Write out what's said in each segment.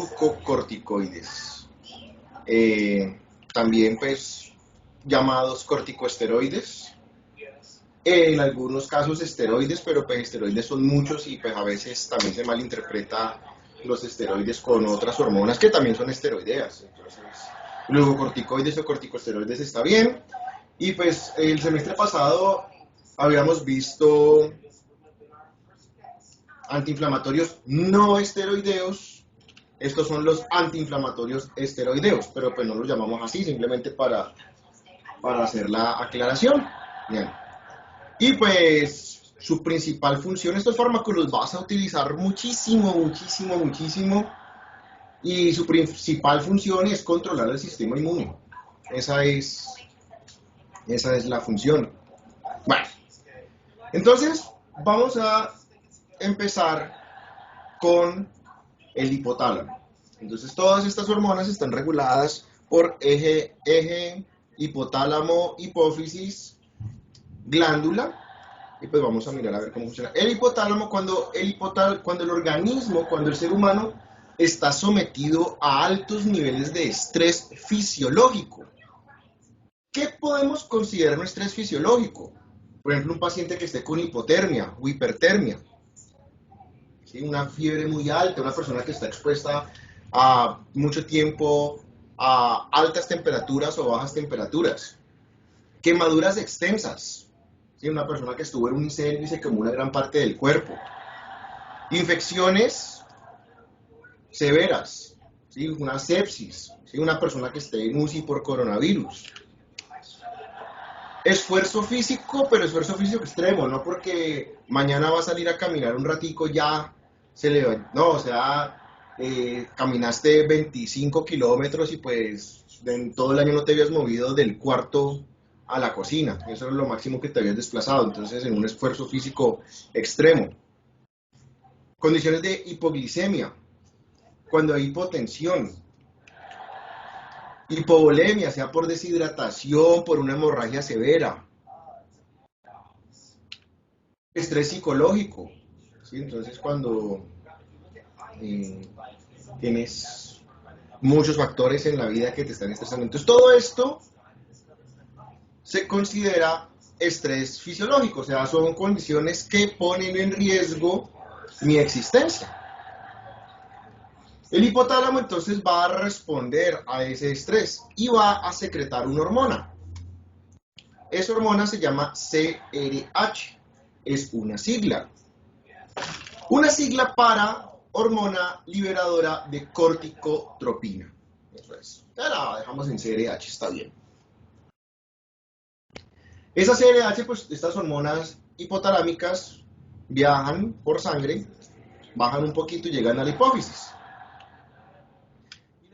glucocorticoides, también pues llamados corticosteroides, en algunos casos esteroides, pero pues esteroides son muchos y pues a veces también se malinterpreta los esteroides con otras hormonas que también son esteroideas. Entonces, glucocorticoides o corticosteroides está bien. Y pues el semestre pasado habíamos visto antiinflamatorios no esteroideos. Estos son los antiinflamatorios esteroideos, pero pues no los llamamos así, simplemente para hacer la aclaración. Bien. Y pues su principal función, estos fármacos los vas a utilizar muchísimo, y su principal función es controlar el sistema inmune. Esa es la función. Bueno, entonces vamos a empezar con el hipotálamo. Entonces todas estas hormonas están reguladas por eje hipotálamo, hipófisis, glándula. Y pues vamos a mirar a ver cómo funciona. El hipotálamo, cuando el organismo, cuando el ser humano está sometido a altos niveles de estrés fisiológico. ¿Qué podemos considerar un estrés fisiológico? Por ejemplo, un paciente que esté con hipotermia o hipertermia, ¿sí? Una fiebre muy alta, una persona que está expuesta a mucho tiempo a altas temperaturas o bajas temperaturas, quemaduras extensas, ¿sí? Una persona que estuvo en un incendio y se quemó una gran parte del cuerpo, infecciones severas, ¿sí? Una sepsis, ¿sí? Una persona que esté en UCI por coronavirus. Esfuerzo físico, pero esfuerzo físico extremo, no porque mañana va a salir a caminar un ratico ya se le va, no, o sea, caminaste 25 kilómetros y pues en todo el año no te habías movido del cuarto a la cocina, eso es lo máximo que te habías desplazado, entonces en un esfuerzo físico extremo. Condiciones de hipoglicemia, cuando hay hipotensión, hipovolemia, sea por deshidratación, por una hemorragia severa. Estrés psicológico, ¿sí? Entonces cuando tienes muchos factores en la vida que te están estresando. Entonces todo esto se considera estrés fisiológico, o sea, son condiciones que ponen en riesgo mi existencia. El hipotálamo entonces va a responder a ese estrés y va a secretar una hormona. Esa hormona se llama CRH, es una sigla. Una sigla para hormona liberadora de corticotropina. Eso es. Ya la dejamos en CRH, está bien. Esa CRH, pues estas hormonas hipotalámicas viajan por sangre, bajan un poquito y llegan a la hipófisis.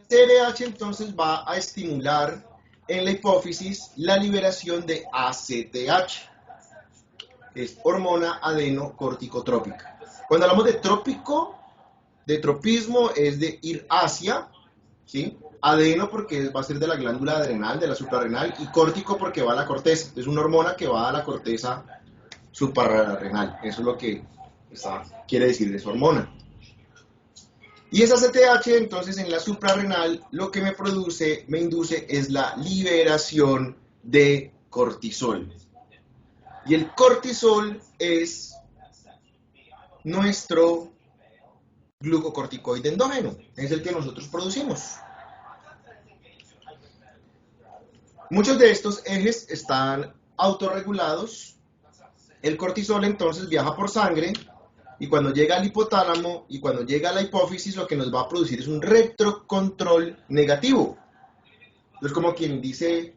CRH entonces va a estimular en la hipófisis la liberación de ACTH, que es hormona adenocorticotrópica. Cuando hablamos de trópico, de tropismo, es de ir hacia, ¿sí? Adeno porque va a ser de la glándula adrenal, de la suprarrenal, y córtico porque va a la corteza. Es una hormona que va a la corteza suprarrenal. Eso es lo que quiere decir esa hormona. Y esa CTH, entonces, en la suprarrenal, lo que me induce es la liberación de cortisol. Y el cortisol es nuestro glucocorticoide endógeno, es el que nosotros producimos. Muchos de estos ejes están autorregulados. El cortisol entonces viaja por sangre y cuando llega al hipotálamo y cuando llega a la hipófisis lo que nos va a producir es un retrocontrol negativo. Entonces como quien dice,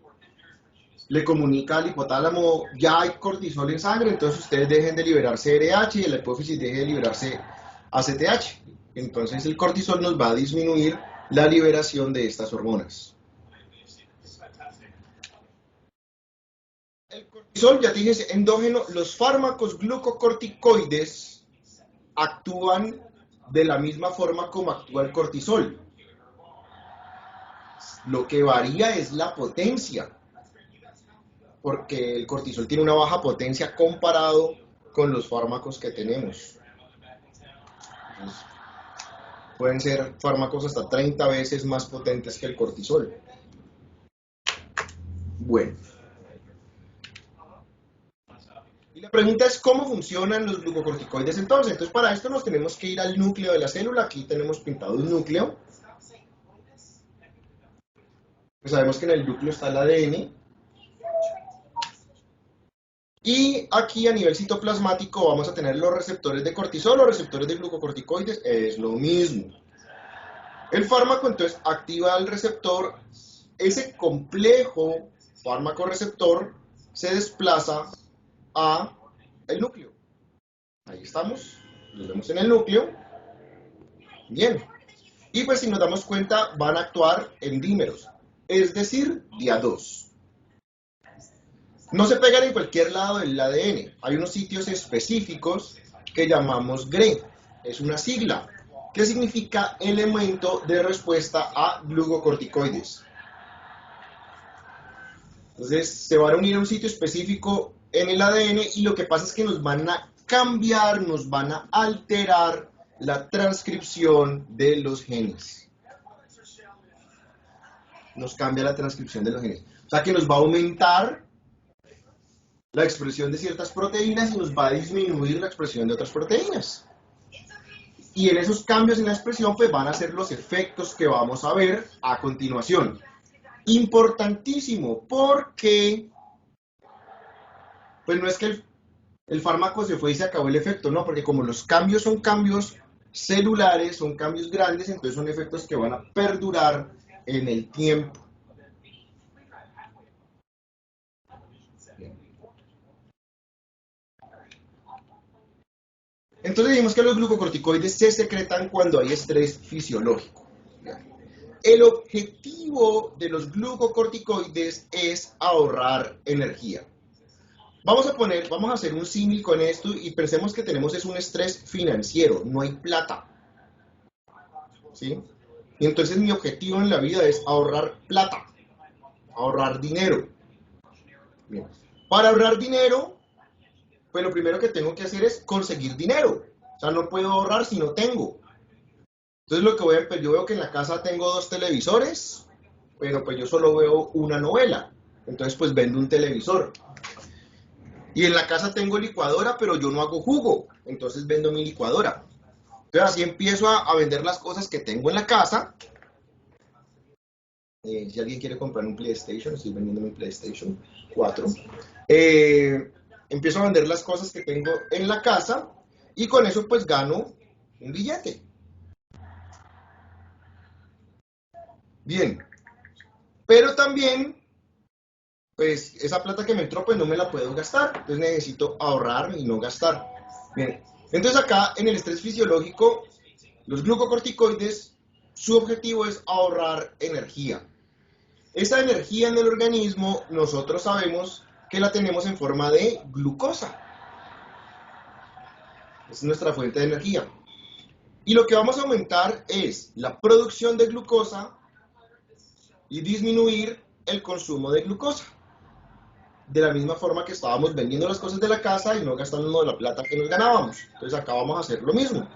le comunica al hipotálamo, ya hay cortisol en sangre, entonces ustedes dejen de liberar CRH y la hipófisis deje de liberarse ACTH. Entonces el cortisol nos va a disminuir la liberación de estas hormonas. El cortisol, ya dije, es endógeno. Los fármacos glucocorticoides actúan de la misma forma como actúa el cortisol. Lo que varía es la potencia, porque el cortisol tiene una baja potencia comparado con los fármacos que tenemos. Pueden ser fármacos hasta 30 veces más potentes que el cortisol. Bueno. Y la pregunta es, ¿cómo funcionan los glucocorticoides entonces? Entonces, para esto nos tenemos que ir al núcleo de la célula. Aquí tenemos pintado un núcleo. Pues sabemos que en el núcleo está el ADN. Y aquí a nivel citoplasmático vamos a tener los receptores de cortisol, los receptores de glucocorticoides, es lo mismo. El fármaco entonces activa el receptor, ese complejo fármaco-receptor se desplaza a el núcleo. Ahí estamos, lo vemos en el núcleo. Bien. Y pues si nos damos cuenta van a actuar en dímeros, es decir, dia2. No se pegan en cualquier lado del ADN. Hay unos sitios específicos que llamamos GRE. Es una sigla que significa elemento de respuesta a glucocorticoides. Entonces se van a unir a un sitio específico en el ADN y lo que pasa es que nos van a cambiar, nos van a alterar la transcripción de los genes. Nos cambia la transcripción de los genes. O sea que nos va a aumentar la expresión de ciertas proteínas y nos va a disminuir la expresión de otras proteínas. Y en esos cambios en la expresión pues van a ser los efectos que vamos a ver a continuación. Importantísimo, porque pues no es que el fármaco se fue y se acabó el efecto, no, porque como los cambios son cambios celulares, son cambios grandes, entonces son efectos que van a perdurar en el tiempo. Entonces dijimos que los glucocorticoides se secretan cuando hay estrés fisiológico. El objetivo de los glucocorticoides es ahorrar energía. Vamos a hacer un símil con esto y pensemos que tenemos un estrés financiero, no hay plata. ¿Sí? Y entonces mi objetivo en la vida es ahorrar plata, ahorrar dinero. Bien. Para ahorrar dinero, pues lo primero que tengo que hacer es conseguir dinero. O sea, no puedo ahorrar si no tengo. Entonces lo que voy a hacer, yo veo que en la casa tengo 2 televisores, pero pues yo solo veo una novela. Entonces pues vendo un televisor. Y en la casa tengo licuadora, pero yo no hago jugo. Entonces vendo mi licuadora. Entonces así empiezo a vender las cosas que tengo en la casa. Si alguien quiere comprar un PlayStation, estoy vendiendo mi PlayStation 4. Empiezo a vender las cosas que tengo en la casa y con eso pues gano un billete. Bien, pero también pues esa plata que me entró pues no me la puedo gastar, entonces necesito ahorrar y no gastar. Bien, entonces acá en el estrés fisiológico, los glucocorticoides, su objetivo es ahorrar energía. Esa energía en el organismo nosotros sabemos que la tenemos en forma de glucosa. Es nuestra fuente de energía. Y lo que vamos a aumentar es la producción de glucosa y disminuir el consumo de glucosa. De la misma forma que estábamos vendiendo las cosas de la casa y no gastando la plata que nos ganábamos. Entonces acá vamos a hacer lo mismo.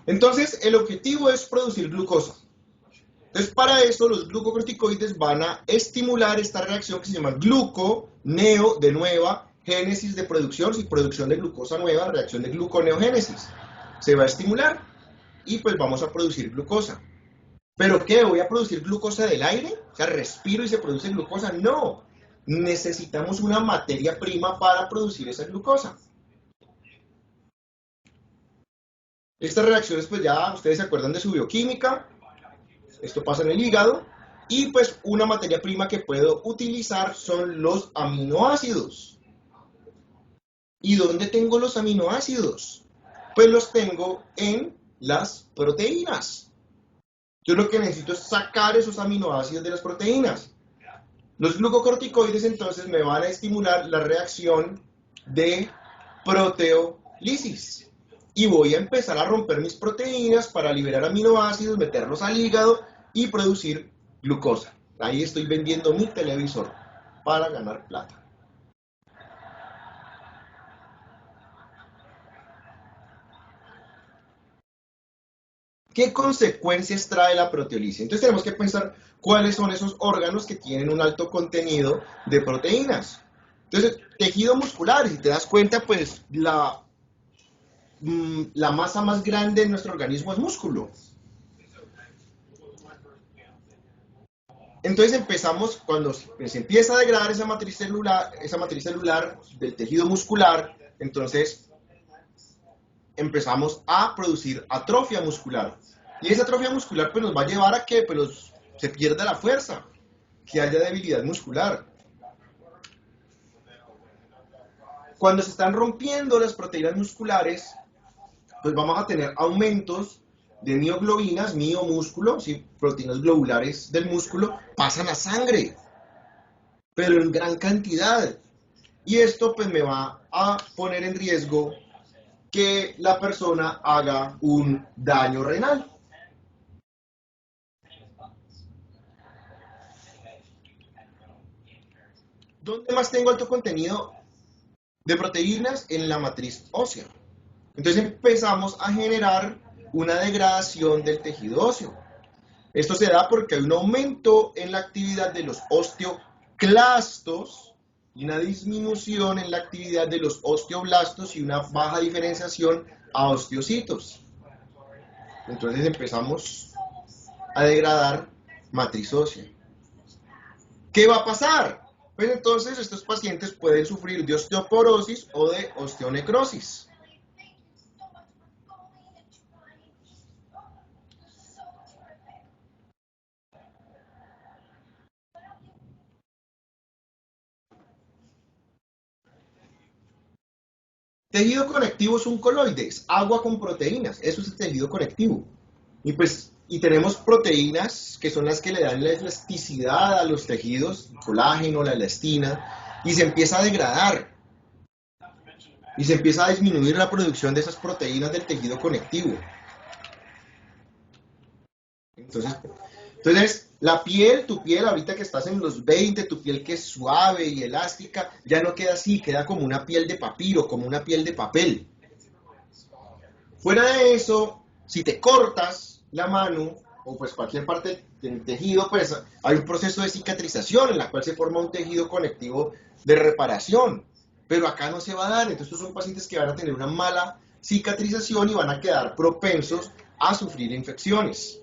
Entonces, el objetivo es producir glucosa. Entonces, para eso, los glucocorticoides van a estimular esta reacción que se llama gluconeo de nueva génesis de producción, y producción de glucosa nueva, reacción de gluconeogénesis. Se va a estimular y pues vamos a producir glucosa. ¿Pero qué? ¿Voy a producir glucosa del aire? O sea, respiro y se produce glucosa. No, necesitamos una materia prima para producir esa glucosa. Estas reacciones pues ya ustedes se acuerdan de su bioquímica, esto pasa en el hígado, y pues una materia prima que puedo utilizar son los aminoácidos. ¿Y dónde tengo los aminoácidos? Pues los tengo en las proteínas. Yo lo que necesito es sacar esos aminoácidos de las proteínas. Los glucocorticoides entonces me van a estimular la reacción de proteólisis. Y voy a empezar a romper mis proteínas para liberar aminoácidos, meterlos al hígado y producir glucosa. Ahí estoy vendiendo mi televisor para ganar plata. ¿Qué consecuencias trae la proteólisis? Entonces tenemos que pensar cuáles son esos órganos que tienen un alto contenido de proteínas. Entonces, tejido muscular, si te das cuenta, pues la masa más grande de nuestro organismo es músculo. Entonces empezamos, cuando se empieza a degradar esa matriz celular del tejido muscular, entonces empezamos a producir atrofia muscular. Y esa atrofia muscular pues nos va a llevar a que pues, se pierda la fuerza, que haya debilidad muscular. Cuando se están rompiendo las proteínas musculares, pues vamos a tener aumentos de mioglobinas, miomúsculo, ¿sí? Proteínas globulares del músculo, pasan a sangre, pero en gran cantidad. Y esto pues me va a poner en riesgo que la persona haga un daño renal. ¿Dónde más tengo alto contenido de proteínas? En la matriz ósea. Entonces empezamos a generar una degradación del tejido óseo. Esto se da porque hay un aumento en la actividad de los osteoclastos y una disminución en la actividad de los osteoblastos y una baja diferenciación a osteocitos. Entonces empezamos a degradar matriz ósea. ¿Qué va a pasar? Pues entonces estos pacientes pueden sufrir de osteoporosis o de osteonecrosis. Tejido conectivo es un coloide, es agua con proteínas, eso es el tejido conectivo. Y tenemos proteínas que son las que le dan la elasticidad a los tejidos, el colágeno, la elastina, y se empieza a degradar. Y se empieza a disminuir la producción de esas proteínas del tejido conectivo. Entonces, la piel, tu piel, ahorita que estás en los 20, tu piel que es suave y elástica, ya no queda así, queda como una piel de papiro, como una piel de papel. Fuera de eso, si te cortas la mano, o pues cualquier parte del tejido, pues hay un proceso de cicatrización en la cual se forma un tejido conectivo de reparación. Pero acá no se va a dar, entonces estos son pacientes que van a tener una mala cicatrización y van a quedar propensos a sufrir infecciones.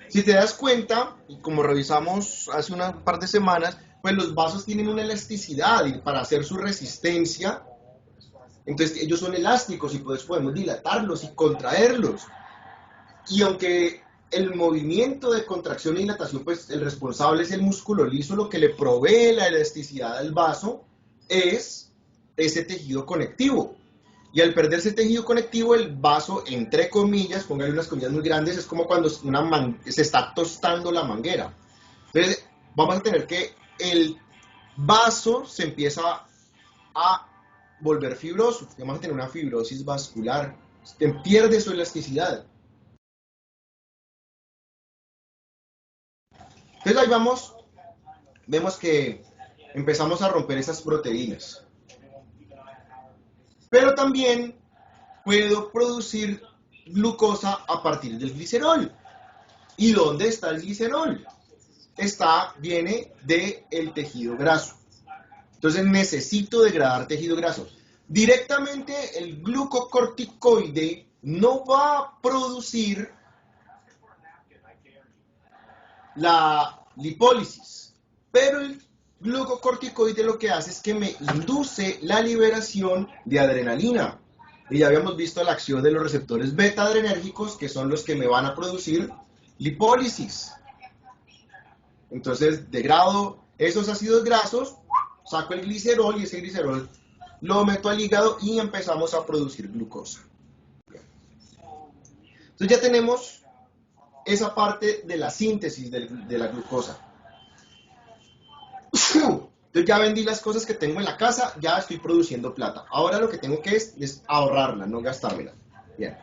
Si te das cuenta, y como revisamos hace un par de semanas, pues los vasos tienen una elasticidad y para hacer su resistencia, entonces ellos son elásticos y pues podemos dilatarlos y contraerlos. Y aunque el movimiento de contracción y dilatación, pues el responsable es el músculo liso, lo que le provee la elasticidad al vaso es ese tejido conectivo. Y al perderse el tejido conectivo, el vaso, entre comillas, póngale unas comillas muy grandes, es como cuando se está tostando la manguera. Entonces, vamos a tener que el vaso se empieza a volver fibroso. Vamos a tener una fibrosis vascular. Pierde su elasticidad. Entonces, ahí vemos que empezamos a romper esas proteínas. Pero también puedo producir glucosa a partir del glicerol. ¿Y dónde está el glicerol? Viene del tejido graso. Entonces necesito degradar tejido graso. Directamente el glucocorticoide no va a producir la lipólisis, pero el glucocorticoide lo que hace es que me induce la liberación de adrenalina. Y ya habíamos visto la acción de los receptores beta adrenérgicos, que son los que me van a producir lipólisis. Entonces degrado esos ácidos grasos, saco el glicerol y ese glicerol lo meto al hígado y empezamos a producir glucosa. Entonces ya tenemos esa parte de la síntesis de la glucosa. Entonces ya vendí las cosas que tengo en la casa, ya estoy produciendo plata. Ahora lo que tengo que es ahorrarla, no gastármela. Bien.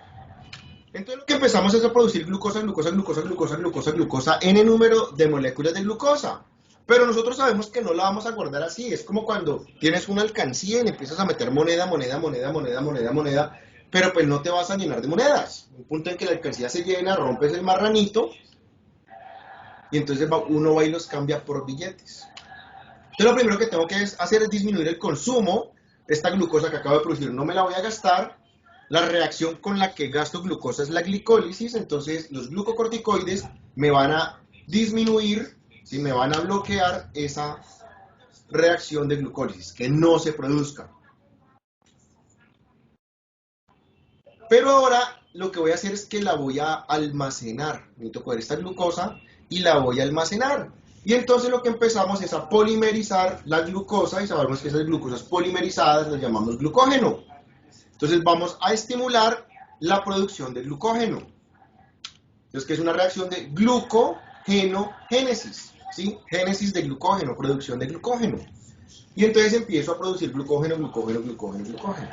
Entonces lo que empezamos es a producir glucosa, glucosa, glucosa, glucosa, glucosa, glucosa, n número de moléculas de glucosa. Pero nosotros sabemos que no la vamos a guardar así. Es como cuando tienes una alcancía y le empiezas a meter moneda, moneda, moneda, moneda, moneda, moneda, pero pues no te vas a llenar de monedas. Un punto en que la alcancía se llena, rompes el marranito y entonces uno va y los cambia por billetes. Entonces lo primero que tengo que hacer es disminuir el consumo. Esta glucosa que acabo de producir no me la voy a gastar. La reacción con la que gasto glucosa es la glicólisis, entonces los glucocorticoides me van a disminuir, ¿sí? Me van a bloquear esa reacción de glucólisis, que no se produzca. Pero ahora lo que voy a hacer es que la voy a almacenar. Necesito coger esta glucosa y la voy a almacenar. Y entonces lo que empezamos es a polimerizar la glucosa, y sabemos que esas glucosas polimerizadas las llamamos glucógeno. Entonces vamos a estimular la producción de glucógeno. Entonces, que es una reacción de glucogenogénesis, ¿sí? Génesis de glucógeno, producción de glucógeno. Y entonces empiezo a producir glucógeno, glucógeno, glucógeno, glucógeno.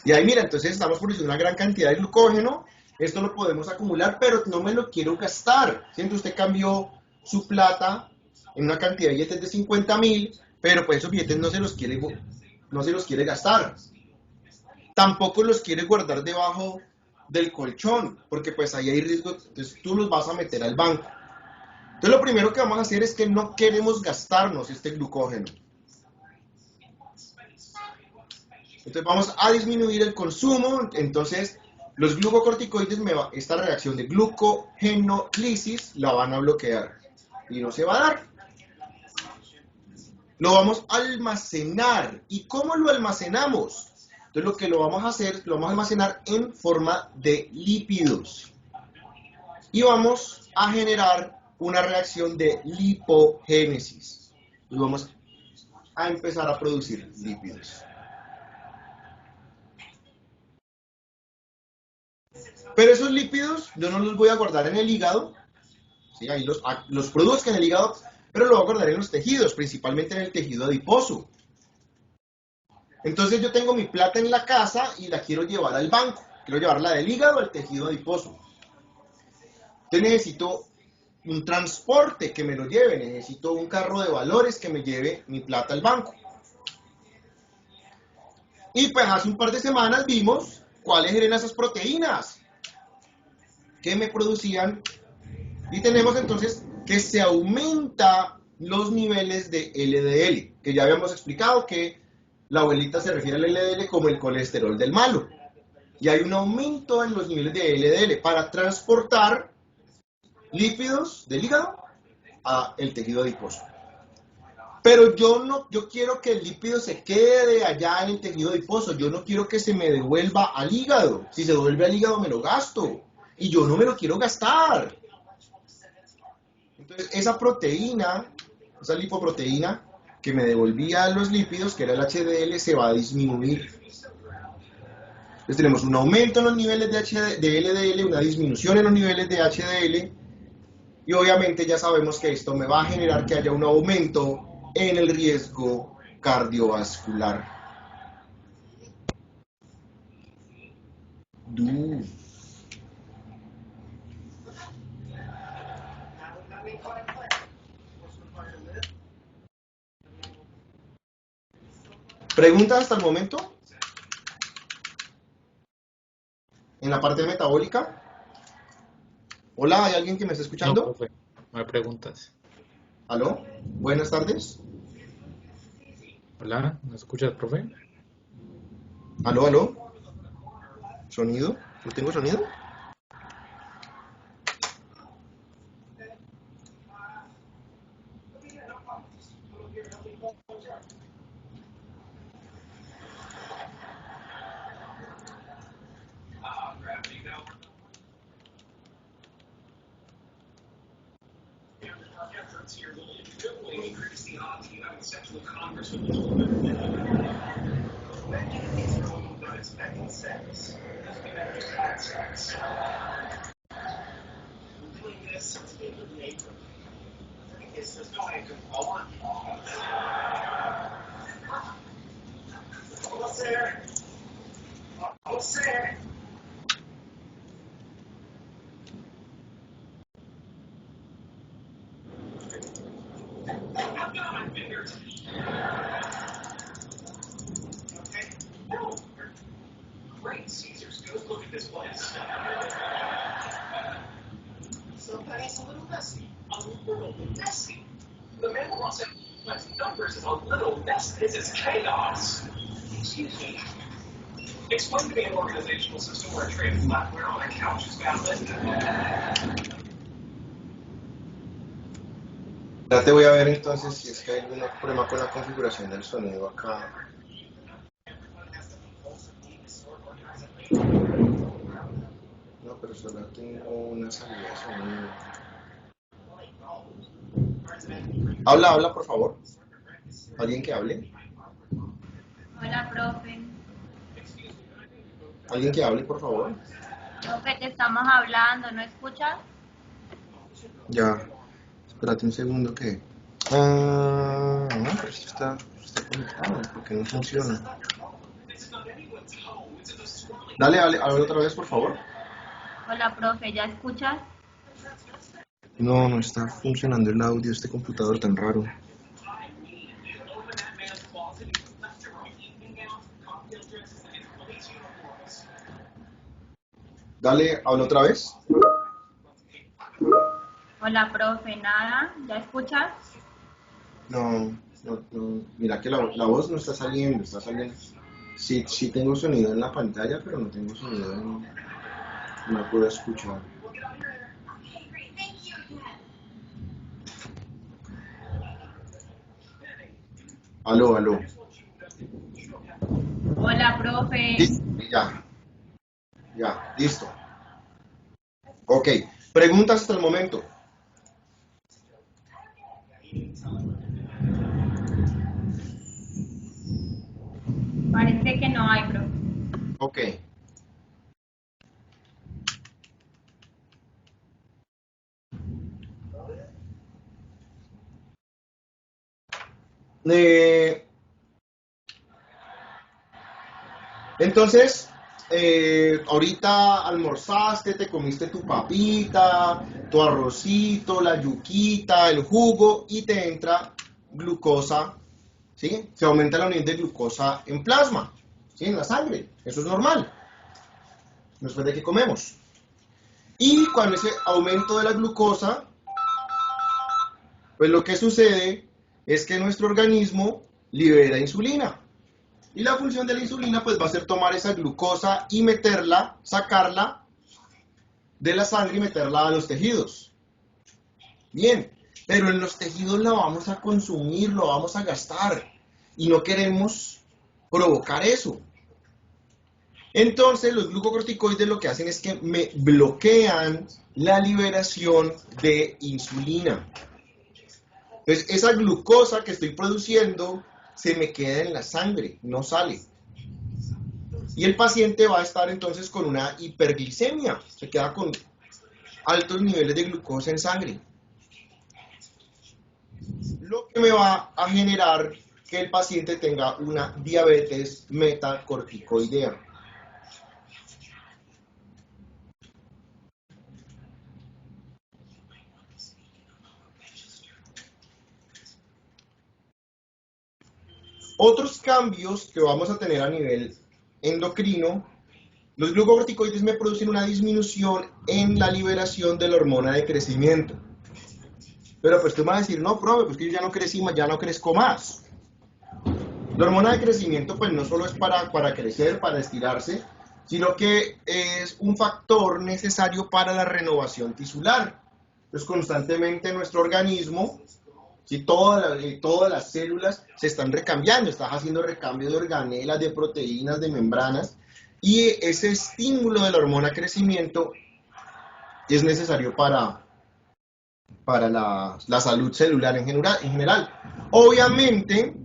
Y ahí mira, entonces estamos produciendo una gran cantidad de glucógeno. Esto lo podemos acumular, pero no me lo quiero gastar. Siento usted cambió su plata en una cantidad de billetes de 50.000, pero pues esos billetes no se los quiere gastar. Tampoco los quiere guardar debajo del colchón, porque pues ahí hay riesgo, entonces tú los vas a meter al banco. Entonces lo primero que vamos a hacer es que no queremos gastarnos este glucógeno. Entonces vamos a disminuir el consumo, entonces los glucocorticoides, esta reacción de glucogenólisis la van a bloquear y no se va a dar. Lo vamos a almacenar. ¿Y cómo lo almacenamos? Entonces lo que lo vamos a hacer, lo vamos a almacenar en forma de lípidos. Y vamos a generar una reacción de lipogénesis. Y vamos a empezar a producir lípidos. Pero esos lípidos yo no los voy a guardar en el hígado. ¿Sí? Ahí los produzco en el hígado, pero lo voy a guardar en los tejidos, principalmente en el tejido adiposo. Entonces yo tengo mi plata en la casa y la quiero llevar al banco. Quiero llevarla del hígado al tejido adiposo. Entonces necesito un transporte que me lo lleve, necesito un carro de valores que me lleve mi plata al banco. Y pues hace un par de semanas vimos cuáles eran esas proteínas que me producían. Y tenemos entonces que se aumenta los niveles de LDL, que ya habíamos explicado que la abuelita se refiere al LDL como el colesterol del malo. Y hay un aumento en los niveles de LDL para transportar lípidos del hígado a el tejido adiposo. Pero yo quiero que el lípido se quede allá en el tejido adiposo. Yo no quiero que se me devuelva al hígado. Si se devuelve al hígado me lo gasto. Y yo no me lo quiero gastar. Entonces, esa proteína, esa lipoproteína que me devolvía los lípidos, que era el HDL, se va a disminuir. Entonces tenemos un aumento en los niveles de LDL, una disminución en los niveles de HDL, y obviamente ya sabemos que esto me va a generar que haya un aumento en el riesgo cardiovascular. ¿Preguntas hasta el momento? ¿En la parte metabólica? Hola, ¿hay alguien que me está escuchando? No, profe, no hay preguntas. ¿Aló? Buenas tardes. Hola, ¿me escuchas, profe? ¿Aló, aló? ¿Sonido? ¿No tengo sonido? Ya te voy a ver entonces si es que hay algún problema con la configuración del sonido acá. No, pero solo tengo una salida de sonido. Habla, por favor. ¿Alguien que hable? Hola, profe. ¿Alguien que hable, por favor? Profe, te estamos hablando, ¿no escuchas? Ya. Espérate un segundo que... no, pero esto está conectado, porque no funciona. Dale, habla otra vez, por favor. Hola, profe, ¿ya escuchas? No está funcionando el audio de este computador tan raro. Dale, habla otra vez. Hola, profe, nada, ¿ya escuchas? No. Mira que la voz no está saliendo, Sí tengo sonido en la pantalla, pero no tengo sonido no puedo escuchar. Aló. Hola, profe. Listo, ya, listo. Ok, preguntas hasta el momento. Parece que no hay, profe. Ok. Entonces, ahorita almorzaste, te comiste tu papita, tu arrocito, la yuquita, el jugo y te entra glucosa, ¿sí? Se aumenta la unidad de glucosa en plasma, ¿sí? En la sangre. Eso es normal, después de que comemos. Y cuando ese aumento de la glucosa, pues lo que sucede es que nuestro organismo libera insulina. Y la función de la insulina pues va a ser tomar esa glucosa y meterla, sacarla de la sangre y meterla a los tejidos. Bien, pero en los tejidos la vamos a consumir, lo vamos a gastar y no queremos provocar eso. Entonces los glucocorticoides lo que hacen es que me bloquean la liberación de insulina. Entonces esa glucosa que estoy produciendo se me queda en la sangre, no sale. Y el paciente va a estar entonces con una hiperglicemia, se queda con altos niveles de glucosa en sangre. Lo que me va a generar que el paciente tenga una diabetes metacorticoidea. Otros cambios que vamos a tener a nivel endocrino, los glucocorticoides me producen una disminución en la liberación de la hormona de crecimiento. Pero pues tú me vas a decir, no, profe, pues que yo ya no crecí más, ya no crezco más. La hormona de crecimiento pues no solo es para crecer, para estirarse, sino que es un factor necesario para la renovación tisular. Entonces constantemente nuestro organismo, si todas las células se están recambiando, estás haciendo recambio de organelas, de proteínas, de membranas, y ese estímulo de la hormona de crecimiento es necesario para la salud celular en general. Obviamente,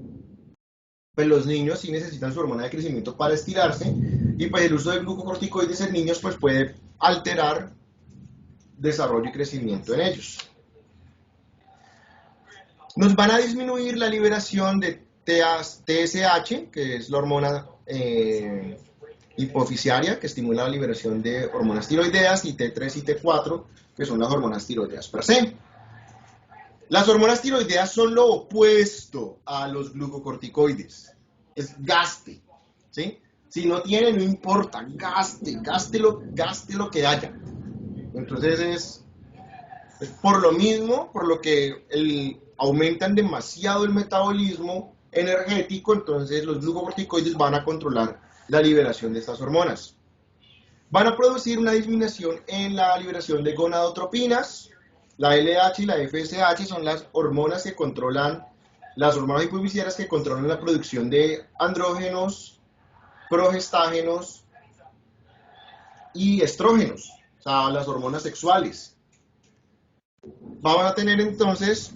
pues los niños sí necesitan su hormona de crecimiento para estirarse, y pues el uso de glucocorticoides en niños pues puede alterar desarrollo y crecimiento en ellos. Nos van a disminuir la liberación de TSH, que es la hormona hipofisiaria, que estimula la liberación de hormonas tiroideas, y T3 y T4, que son las hormonas tiroideas per se. Las hormonas tiroideas son lo opuesto a los glucocorticoides. Es gaste, ¿sí? Si no tiene, no importa, gaste lo que haya. Entonces es por lo mismo, por lo que aumentan demasiado el metabolismo energético, entonces los glucocorticoides van a controlar la liberación de estas hormonas. Van a producir una disminución en la liberación de gonadotropinas. La LH y la FSH son las hormonas que controlan, las hormonas hipoficiarias que controlan la producción de andrógenos, progestágenos y estrógenos, o sea, las hormonas sexuales. Vamos a tener entonces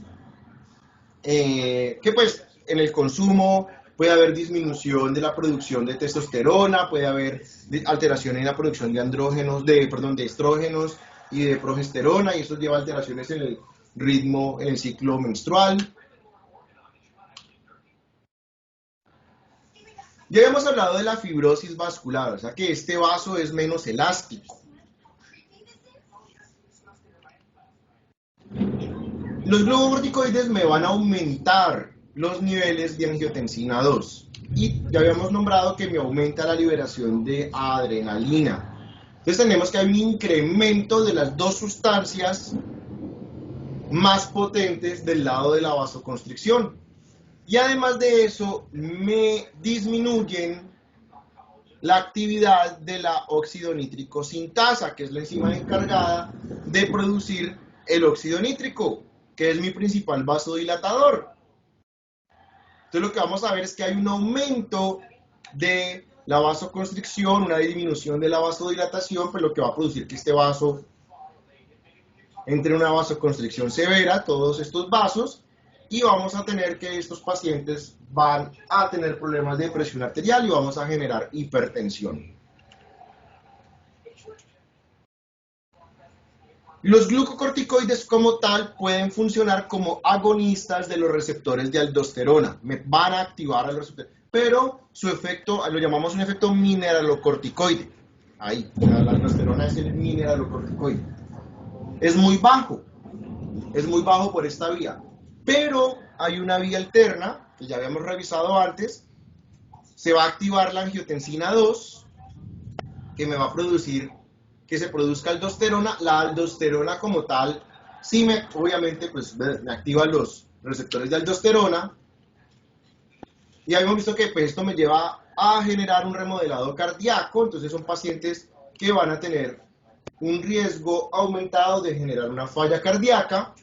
que pues en el consumo puede haber disminución de la producción de testosterona, puede haber alteración en la producción de andrógenos, de estrógenos y de progesterona, y eso lleva a alteraciones en el ritmo, en el ciclo menstrual. Ya habíamos hablado de la fibrosis vascular, o sea que este vaso es menos elástico. Los glucocorticoides me van a aumentar los niveles de angiotensina 2 y ya habíamos nombrado que me aumenta la liberación de adrenalina. Entonces tenemos que hay un incremento de las dos sustancias más potentes del lado de la vasoconstricción. Y además de eso, me disminuyen la actividad de la óxido nítrico sintasa, que es la enzima encargada de producir el óxido nítrico, que es mi principal vasodilatador. Entonces lo que vamos a ver es que hay un aumento de la vasoconstricción, una disminución de la vasodilatación, pues lo que va a producir que este vaso entre en una vasoconstricción severa, todos estos vasos, y vamos a tener que estos pacientes van a tener problemas de presión arterial y vamos a generar hipertensión. Los glucocorticoides como tal pueden funcionar como agonistas de los receptores de aldosterona, me van a activar a los receptores, pero su efecto lo llamamos un efecto mineralocorticoide. Ahí, la aldosterona es el mineralocorticoide. Es muy bajo por esta vía, pero hay una vía alterna que ya habíamos revisado antes. Se va a activar la angiotensina 2 que me va a producir que se produzca aldosterona. La aldosterona como tal sí obviamente pues me activa los receptores de aldosterona, y habíamos visto que pues, esto me lleva a generar un remodelado cardíaco. Entonces son pacientes que van a tener un riesgo aumentado de generar una falla cardíaca,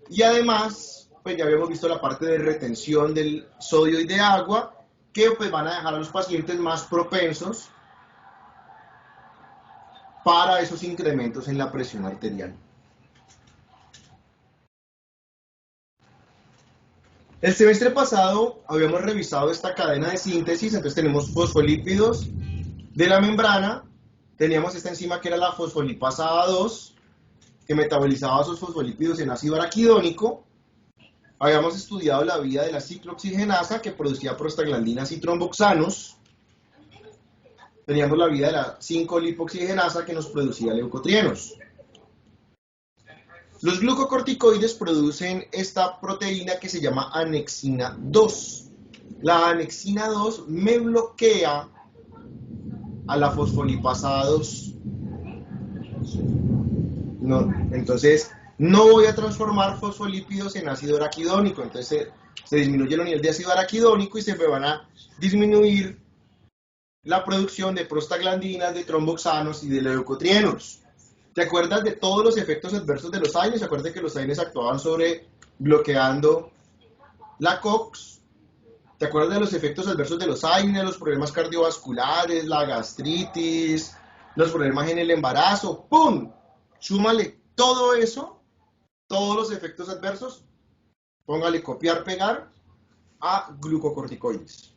y además pues ya habíamos visto la parte de retención del sodio y de agua, que pues van a dejar a los pacientes más propensos para esos incrementos en la presión arterial. El semestre pasado habíamos revisado esta cadena de síntesis. Entonces tenemos fosfolípidos de la membrana, teníamos esta enzima que era la fosfolipasa A2, que metabolizaba esos fosfolípidos en ácido araquidónico. Habíamos estudiado la vía de la ciclooxigenasa, que producía prostaglandinas y tromboxanos. Teníamos la vía de la 5-lipoxigenasa, que nos producía leucotrienos. Los glucocorticoides producen esta proteína que se llama anexina 2. La anexina 2 me bloquea a la fosfolipasa A2. Entonces, no voy a transformar fosfolípidos en ácido araquidónico. Entonces, se disminuye el nivel de ácido araquidónico y se me van a disminuir la producción de prostaglandinas, de tromboxanos y de leucotrienos. ¿Te acuerdas de todos los efectos adversos de los AINES? ¿Se acuerdan que los AINES actuaban sobre bloqueando la COX? ¿Te acuerdas de los efectos adversos de los AINES? Los problemas cardiovasculares, la gastritis, los problemas en el embarazo. ¡Pum! Súmale todo eso, todos los efectos adversos, póngale copiar, pegar a glucocorticoides.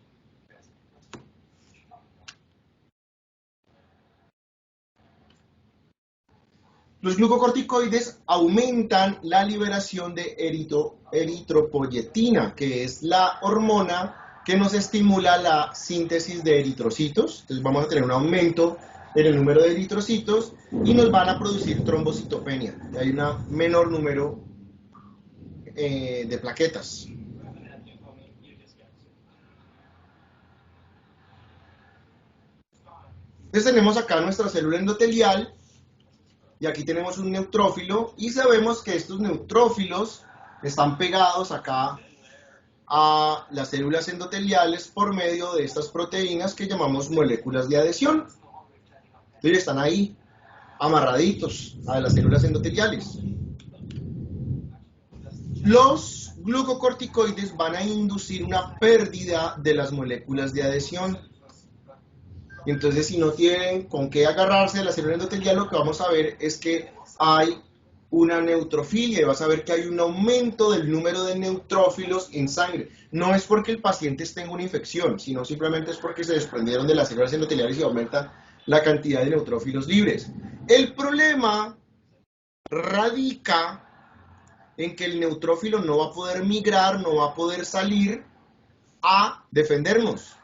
Los glucocorticoides aumentan la liberación de eritropoyetina, que es la hormona que nos estimula la síntesis de eritrocitos. Entonces vamos a tener un aumento en el número de eritrocitos y nos van a producir trombocitopenia. Hay un menor número de plaquetas. Entonces tenemos acá nuestra célula endotelial y aquí tenemos un neutrófilo y sabemos que estos neutrófilos están pegados acá a las células endoteliales por medio de estas proteínas que llamamos moléculas de adhesión. Entonces están ahí amarraditos a las células endoteliales. Los glucocorticoides van a inducir una pérdida de las moléculas de adhesión. Y entonces, si no tienen con qué agarrarse a la célula endotelial, lo que vamos a ver es que hay una neutrofilia y vas a ver que hay un aumento del número de neutrófilos en sangre. No es porque el paciente tenga una infección, sino simplemente es porque se desprendieron de las células endoteliales y aumenta la cantidad de neutrófilos libres. El problema radica en que el neutrófilo no va a poder migrar, no va a poder salir a defendernos.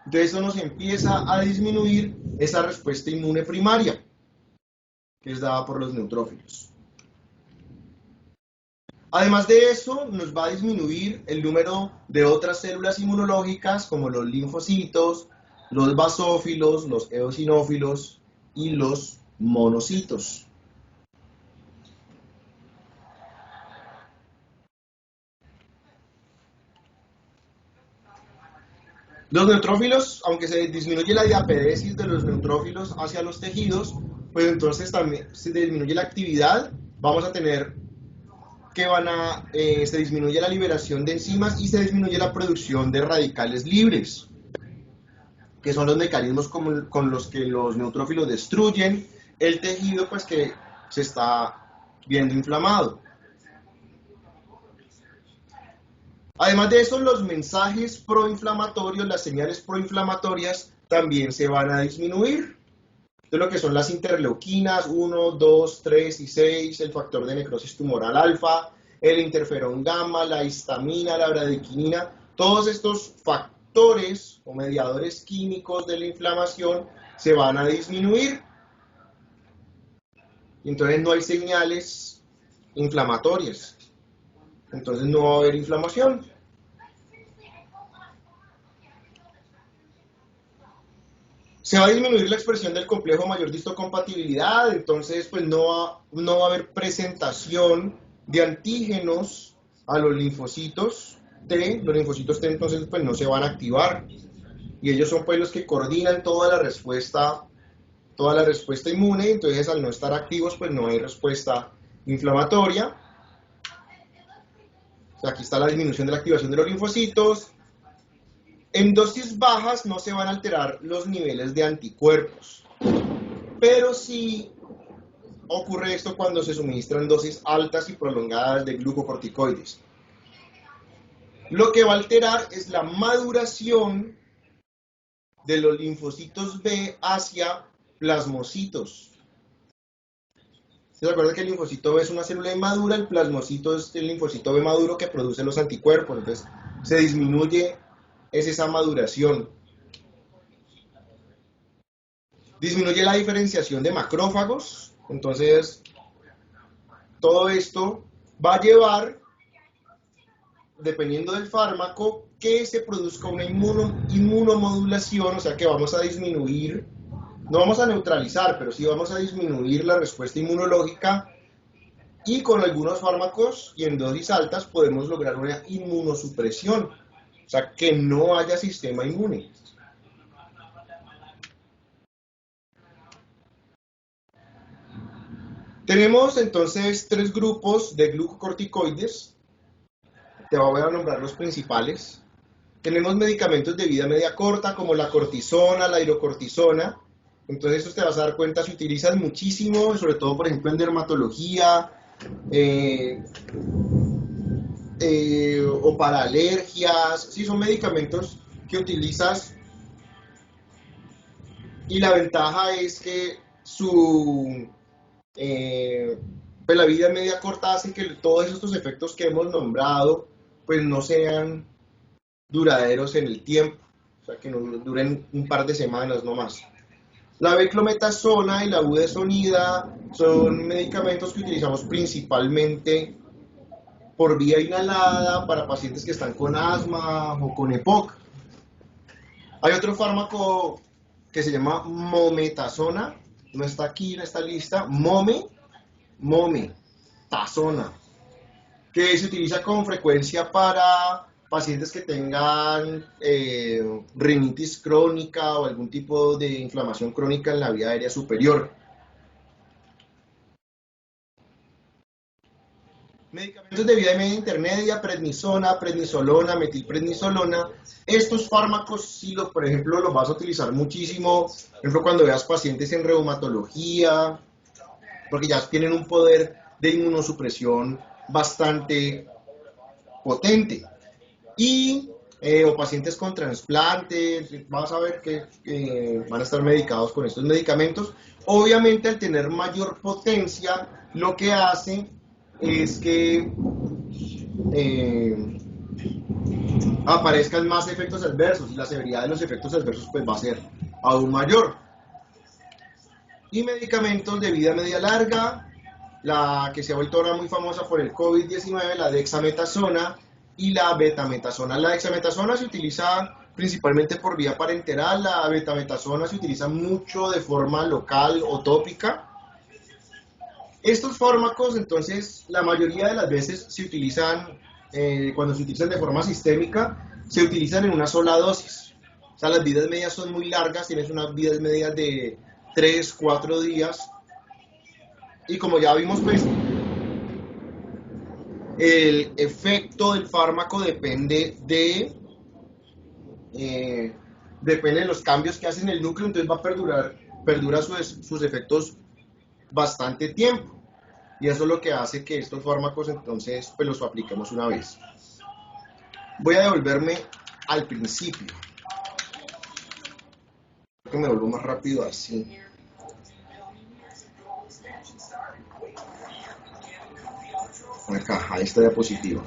Entonces eso nos empieza a disminuir esa respuesta inmune primaria, que es dada por los neutrófilos. Además de eso, nos va a disminuir el número de otras células inmunológicas, como los linfocitos, los basófilos, los eosinófilos y los monocitos. Los neutrófilos, aunque se disminuye la diapedesis de los neutrófilos hacia los tejidos, pues entonces también se disminuye la actividad, vamos a tener que se disminuye la liberación de enzimas y se disminuye la producción de radicales libres, que son los mecanismos con los que los neutrófilos destruyen el tejido pues que se está viendo inflamado. Además de eso, los mensajes proinflamatorios, las señales proinflamatorias también se van a disminuir. Entonces, lo que son las interleuquinas 1, 2, 3 y 6, el factor de necrosis tumoral alfa, el interferón gamma, la histamina, la bradykinin, todos estos factores o mediadores químicos de la inflamación se van a disminuir. Y entonces no hay señales inflamatorias. Entonces no va a haber inflamación. Se va a disminuir la expresión del complejo mayor de histocompatibilidad, entonces pues no va a haber presentación de antígenos a los linfocitos T. Los linfocitos T entonces pues no se van a activar. Y ellos son pues los que coordinan toda la respuesta inmune, entonces al no estar activos pues no hay respuesta inflamatoria. Aquí está la disminución de la activación de los linfocitos. En dosis bajas no se van a alterar los niveles de anticuerpos, pero sí ocurre esto cuando se suministran dosis altas y prolongadas de glucocorticoides. Lo que va a alterar es la maduración de los linfocitos B hacia plasmocitos. ¿Se acuerda que el linfocito B es una célula inmadura? El plasmocito es el linfocito B maduro que produce los anticuerpos. Entonces se disminuye esa maduración. Disminuye la diferenciación de macrófagos. Entonces todo esto va a llevar, dependiendo del fármaco, que se produzca una inmunomodulación, o sea que vamos a disminuir. No vamos a neutralizar, pero sí vamos a disminuir la respuesta inmunológica y con algunos fármacos y en dosis altas podemos lograr una inmunosupresión, o sea, que no haya sistema inmune. Tenemos entonces 3 grupos de glucocorticoides, te voy a nombrar los principales. Tenemos medicamentos de vida media corta como la cortisona, la hidrocortisona. Entonces, esto te vas a dar cuenta, se utilizan muchísimo, sobre todo, por ejemplo, en dermatología, o para alergias. Sí, son medicamentos que utilizas y la ventaja es que pues la vida media corta hace que todos estos efectos que hemos nombrado pues no sean duraderos en el tiempo, o sea, que no duren un par de semanas no más. La beclometasona y la budesonida son medicamentos que utilizamos principalmente por vía inhalada para pacientes que están con asma o con EPOC. Hay otro fármaco que se llama mometasona, no está aquí en esta lista, mometasona, que se utiliza con frecuencia para pacientes que tengan rinitis crónica o algún tipo de inflamación crónica en la vía aérea superior. Medicamentos de vía media intermedia, prednisona, prednisolona, metilprednisolona. Estos fármacos, si por ejemplo, los vas a utilizar muchísimo, por ejemplo, cuando veas pacientes en reumatología, porque ya tienen un poder de inmunosupresión bastante potente. Y o pacientes con trasplantes, vas a ver que van a estar medicados con estos medicamentos. Obviamente, al tener mayor potencia, lo que hace es que aparezcan más efectos adversos y la severidad de los efectos adversos pues va a ser aún mayor. Y medicamentos de vida media larga, la que se ha vuelto ahora muy famosa por el COVID-19, la dexametasona y la betametasona. La dexametasona se utiliza principalmente por vía parenteral, la betametasona se utiliza mucho de forma local o tópica. Estos fármacos, entonces, la mayoría de las veces se utilizan, cuando se utilizan de forma sistémica, se utilizan en una sola dosis. O sea, las vidas medias son muy largas, tienes unas vidas medias de 3, 4 días. Y como ya vimos, pues, el efecto del fármaco depende de los cambios que hace en el núcleo, entonces va a perdura sus efectos bastante tiempo. Y eso es lo que hace que estos fármacos entonces pues los apliquemos una vez. Voy a devolverme al principio. Creo que me vuelvo más rápido así. Acá, a esta diapositiva.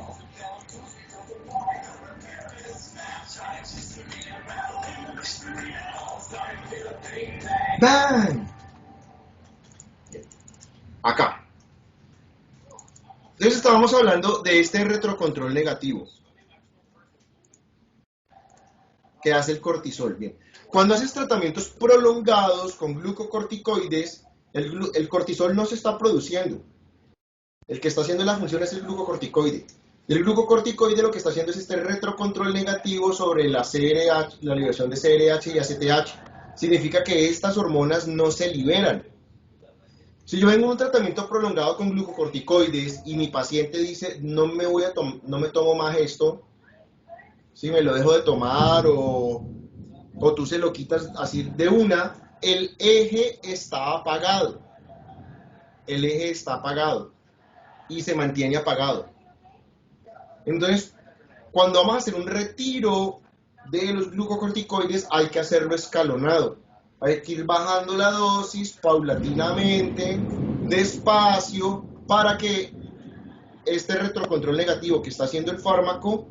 ¡Bang! Acá. Entonces estábamos hablando de este retrocontrol negativo que hace el cortisol. Bien, cuando haces tratamientos prolongados con glucocorticoides, el cortisol no se está produciendo. El que está haciendo la función es el glucocorticoide. El glucocorticoide lo que está haciendo es este retrocontrol negativo sobre la CRH, la liberación de CRH y ACTH. Significa que estas hormonas no se liberan. Si yo vengo a un tratamiento prolongado con glucocorticoides y mi paciente dice, no me tomo más esto, si me lo dejo de tomar o tú se lo quitas así de una, el eje está apagado. El eje está apagado y se mantiene apagado. Entonces, cuando vamos a hacer un retiro de los glucocorticoides, hay que hacerlo escalonado. Hay que ir bajando la dosis paulatinamente, despacio, para que este retrocontrol negativo que está haciendo el fármaco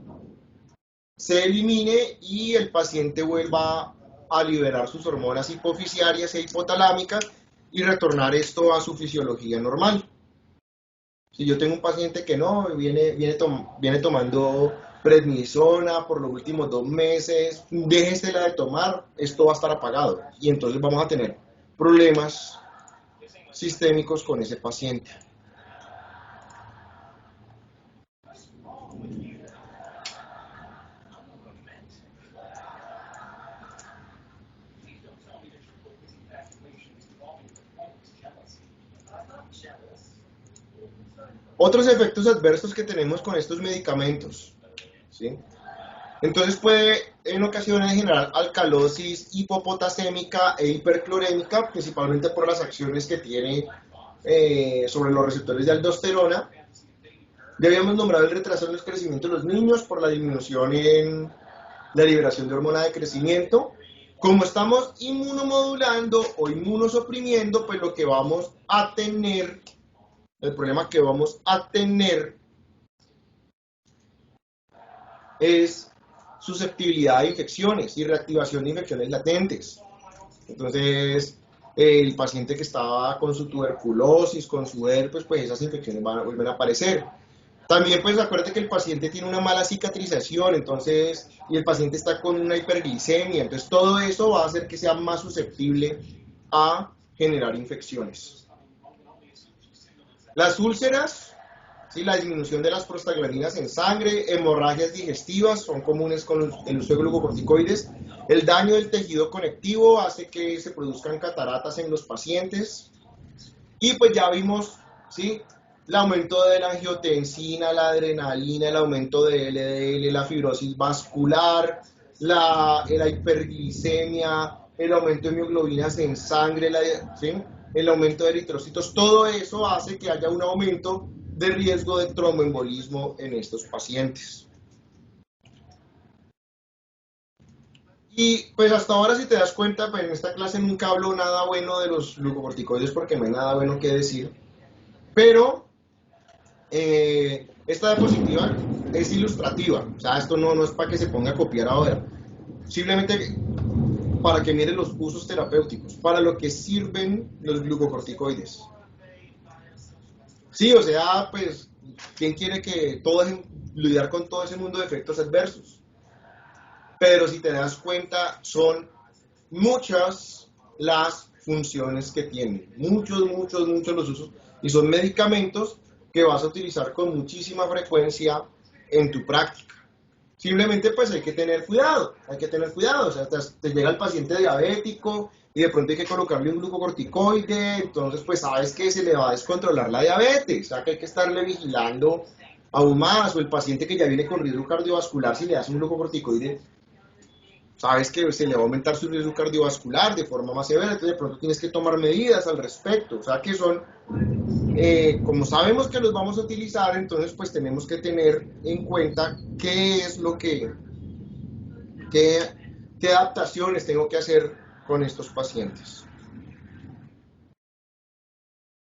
se elimine y el paciente vuelva a liberar sus hormonas hipofisiarias e hipotalámicas y retornar esto a su fisiología normal. Si yo tengo un paciente que no, viene tomando prednisona por los últimos 2 meses, déjesela de tomar, esto va a estar apagado y entonces vamos a tener problemas sistémicos con ese paciente. Otros efectos adversos que tenemos con estos medicamentos, ¿sí? Entonces puede en ocasiones generar alcalosis hipopotasémica e hiperclorémica, principalmente por las acciones que tiene sobre los receptores de aldosterona. Ya habíamos nombrado el retraso en el crecimiento de los niños por la disminución en la liberación de hormona de crecimiento. Como estamos inmunomodulando o inmunosuprimiendo, pues lo que vamos a tener, el problema que vamos a tener es susceptibilidad a infecciones y reactivación de infecciones latentes. Entonces, el paciente que estaba con su tuberculosis, con su herpes, pues esas infecciones vuelven a aparecer. También pues acuérdate que el paciente tiene una mala cicatrización, entonces, y el paciente está con una hiperglicemia, entonces todo eso va a hacer que sea más susceptible a generar infecciones. Las úlceras, ¿sí? La disminución de las prostaglandinas en sangre, hemorragias digestivas son comunes con el uso de glucocorticoides. El daño del tejido conectivo hace que se produzcan cataratas en los pacientes. Y pues ya vimos, ¿sí? El aumento de la angiotensina, la adrenalina, el aumento de LDL, la fibrosis vascular, la hiperglicemia, el aumento de mioglobinas en sangre, ¿sí? El aumento de eritrocitos, todo eso hace que haya un aumento de riesgo de tromboembolismo en estos pacientes. Y pues hasta ahora, si te das cuenta, pues en esta clase nunca hablo nada bueno de los glucocorticoides porque no hay nada bueno que decir, pero esta diapositiva es ilustrativa, o sea, esto no es para que se ponga a copiar ahora, simplemente para que miren los usos terapéuticos, para lo que sirven los glucocorticoides. Sí, o sea, pues, ¿quién quiere que lidiar con todo ese mundo de efectos adversos? Pero si te das cuenta, son muchas las funciones que tienen, muchos los usos, y son medicamentos que vas a utilizar con muchísima frecuencia en tu práctica. Simplemente pues hay que tener cuidado, o sea, te llega el paciente diabético y de pronto hay que colocarle un glucocorticoide, entonces pues sabes que se le va a descontrolar la diabetes, o sea que hay que estarle vigilando aún más, o el paciente que ya viene con riesgo cardiovascular, si le das un glucocorticoide, sabes que se le va a aumentar su riesgo cardiovascular de forma más severa, entonces de pronto tienes que tomar medidas al respecto, o sea que son, como sabemos que los vamos a utilizar, entonces pues tenemos que tener en cuenta qué es lo qué adaptaciones tengo que hacer con estos pacientes.